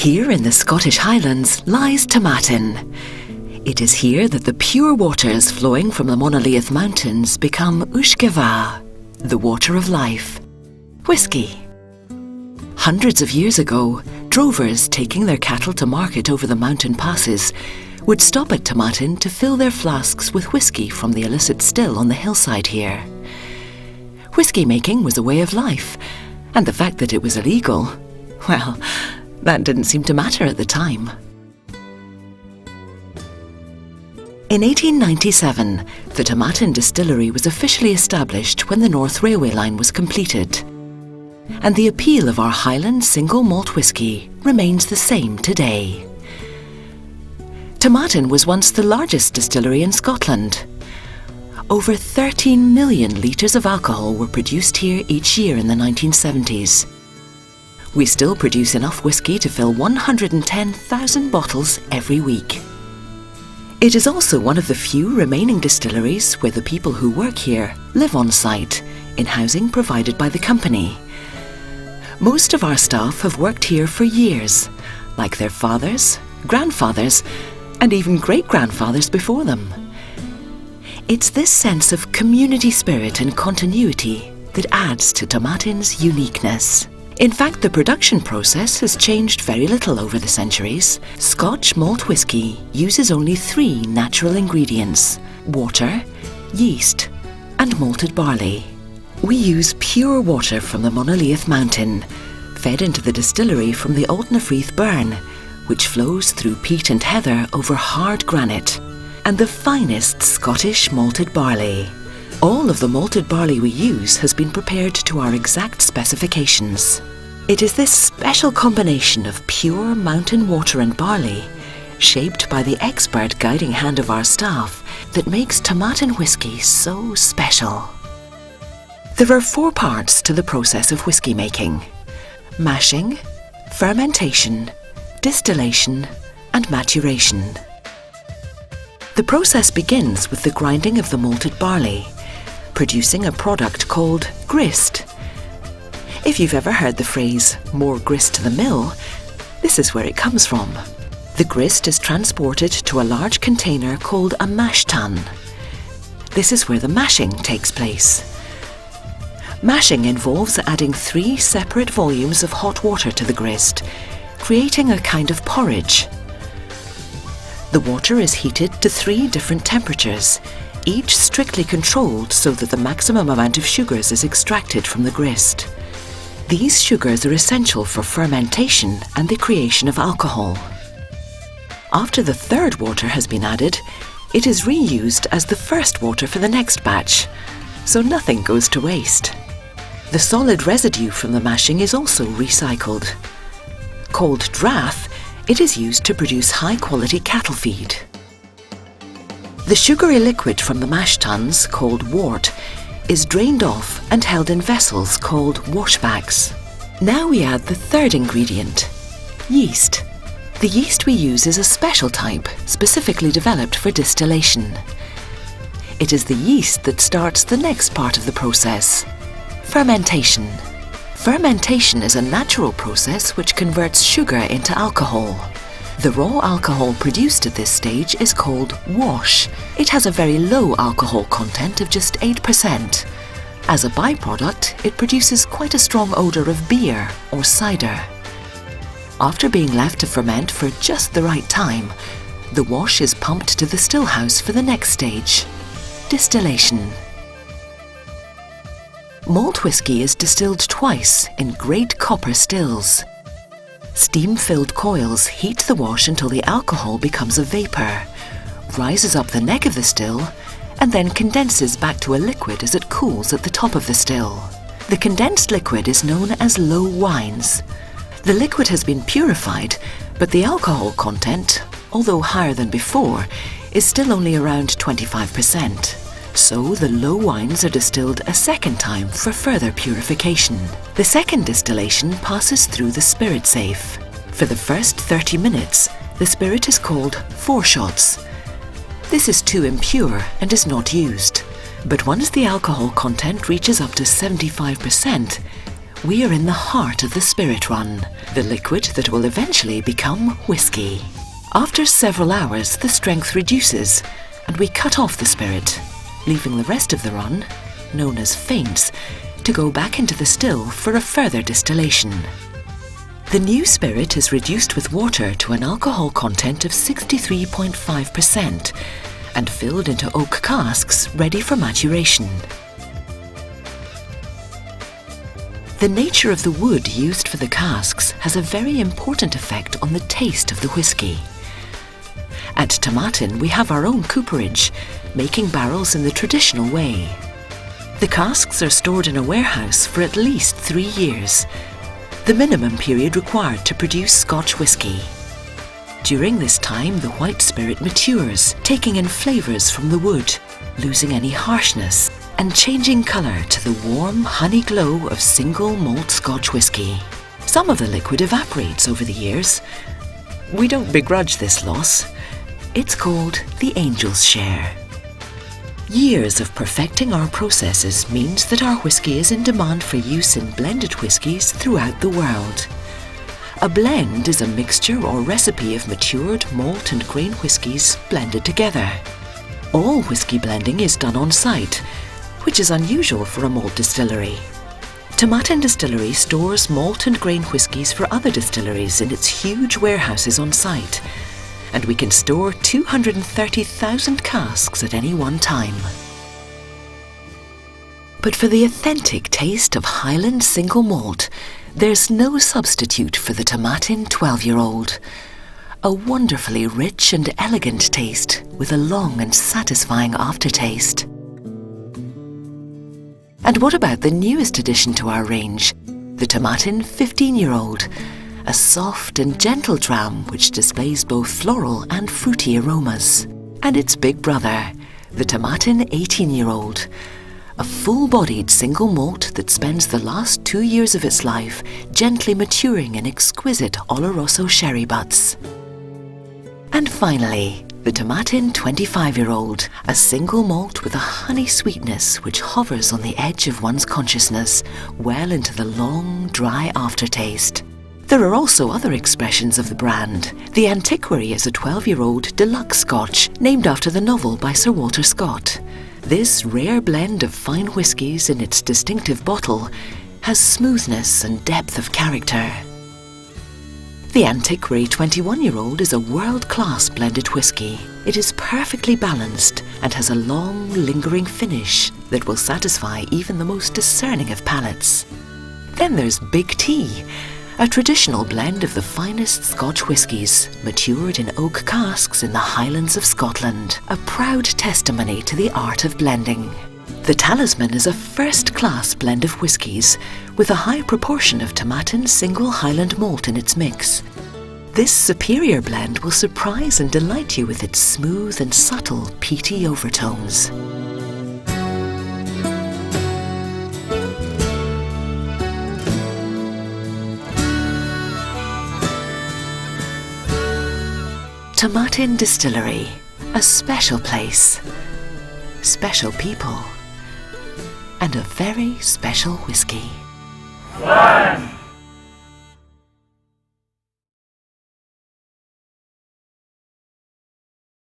Here in the Scottish Highlands lies Tomatin. It is here that the pure waters flowing from the Monolith Mountains become Uisgeva, the water of life, whisky. Hundreds of years ago, drovers taking their cattle to market over the mountain passes would stop at Tomatin to fill their flasks with whisky from the illicit still on the hillside here. Whisky making was a way of life, and the fact that it was illegal, well, that didn't seem to matter at the time. In 1897, the Tomatin distillery was officially established when the North Railway line was completed. And the appeal of our Highland single malt whisky remains the same today. Tomatin was once the largest distillery in Scotland. Over 13 million litres of alcohol were produced here each year in the 1970s. We still produce enough whisky to fill 110,000 bottles every week. It is also one of the few remaining distilleries where the people who work here live on site, in housing provided by the company. Most of our staff have worked here for years, like their fathers, grandfathers, and even great-grandfathers before them. It's this sense of community spirit and continuity that adds to Tomatin's uniqueness. In fact, the production process has changed very little over the centuries. Scotch malt whisky uses only 3 natural ingredients: water, yeast, and malted barley. We use pure water from the Monolith Mountain, fed into the distillery from the Altnafreath Burn, which flows through peat and heather over hard granite, and the finest Scottish malted barley. All of the malted barley we use has been prepared to our exact specifications. It is this special combination of pure mountain water and barley, shaped by the expert guiding hand of our staff, that makes Tomatin whisky so special. There are 4 parts to the process of whisky making: mashing, fermentation, distillation, and maturation. The process begins with the grinding of the malted barley, producing a product called grist. If you've ever heard the phrase, "more grist to the mill," this is where it comes from. The grist is transported to a large container called a mash tun. This is where the mashing takes place. Mashing involves adding 3 separate volumes of hot water to the grist, creating a kind of porridge. The water is heated to 3 different temperatures, each strictly controlled so that the maximum amount of sugars is extracted from the grist. These sugars are essential for fermentation and the creation of alcohol. After the 3rd water has been added, it is reused as the first water for the next batch, so nothing goes to waste. The solid residue from the mashing is also recycled. Called draff, it is used to produce high-quality cattle feed. The sugary liquid from the mash tuns, called wort, is drained off and held in vessels called washbacks. Now we add the 3rd ingredient, yeast. The yeast we use is a special type, specifically developed for distillation. It is the yeast that starts the next part of the process, fermentation. Fermentation is a natural process which converts sugar into alcohol. The raw alcohol produced at this stage is called wash. It has a very low alcohol content of just 8%. As a byproduct, it produces quite a strong odour of beer or cider. After being left to ferment for just the right time, the wash is pumped to the stillhouse for the next stage, distillation. Malt whisky is distilled twice in great copper stills. Steam-filled coils heat the wash until the alcohol becomes a vapour, rises up the neck of the still, and then condenses back to a liquid as it cools at the top of the still. The condensed liquid is known as low wines. The liquid has been purified, but the alcohol content, although higher than before, is still only around 25%. So the low wines are distilled a second time for further purification. The second distillation passes through the spirit safe. For the first 30 minutes, the spirit is called foreshots. This is too impure and is not used. But once the alcohol content reaches up to 75%, We are in the heart of the spirit run, the liquid that will eventually become whiskey. After several hours, the strength reduces and we cut off the spirit, leaving the rest of the run, known as faints, to go back into the still for a further distillation. The new spirit is reduced with water to an alcohol content of 63.5% and filled into oak casks ready for maturation. The nature of the wood used for the casks has a very important effect on the taste of the whiskey. At Tomatin, we have our own cooperage, making barrels in the traditional way. The casks are stored in a warehouse for at least 3 years, the minimum period required to produce Scotch whisky. During this time, the white spirit matures, taking in flavours from the wood, losing any harshness, and changing colour to the warm honey glow of single malt Scotch whisky. Some of the liquid evaporates over the years. We don't begrudge this loss. It's called the angel's share. Years of perfecting our processes means that our whisky is in demand for use in blended whiskies throughout the world. A blend is a mixture or recipe of matured malt and grain whiskies blended together. All whisky blending is done on site, which is unusual for a malt distillery. Tomatin Distillery stores malt and grain whiskies for other distilleries in its huge warehouses on site, and we can store 230,000 casks at any one time. But for the authentic taste of Highland single malt, there's no substitute for the Tomatin 12-year-old. A wonderfully rich and elegant taste with a long and satisfying aftertaste. And what about the newest addition to our range, the Tomatin 15-year-old? A soft and gentle dram which displays both floral and fruity aromas. And its big brother, the Tomatin 18-year-old, a full-bodied single malt that spends the last 2 years of its life gently maturing in exquisite Oloroso sherry butts. And finally, the Tomatin 25-year-old, a single malt with a honey sweetness which hovers on the edge of one's consciousness well into the long, dry aftertaste. There are also other expressions of the brand. The Antiquary is a 12-year-old deluxe Scotch named after the novel by Sir Walter Scott. This rare blend of fine whiskies in its distinctive bottle has smoothness and depth of character. The Antiquary 21-year-old is a world-class blended whisky. It is perfectly balanced and has a long, lingering finish that will satisfy even the most discerning of palates. Then there's Big T, a traditional blend of the finest Scotch whiskies, matured in oak casks in the Highlands of Scotland, a proud testimony to the art of blending. The Talisman is a first-class blend of whiskies, with a high proportion of Tomatin single Highland malt in its mix. This superior blend will surprise and delight you with its smooth and subtle peaty overtones. Tomatin Distillery, a special place, special people, and a very special whisky. 1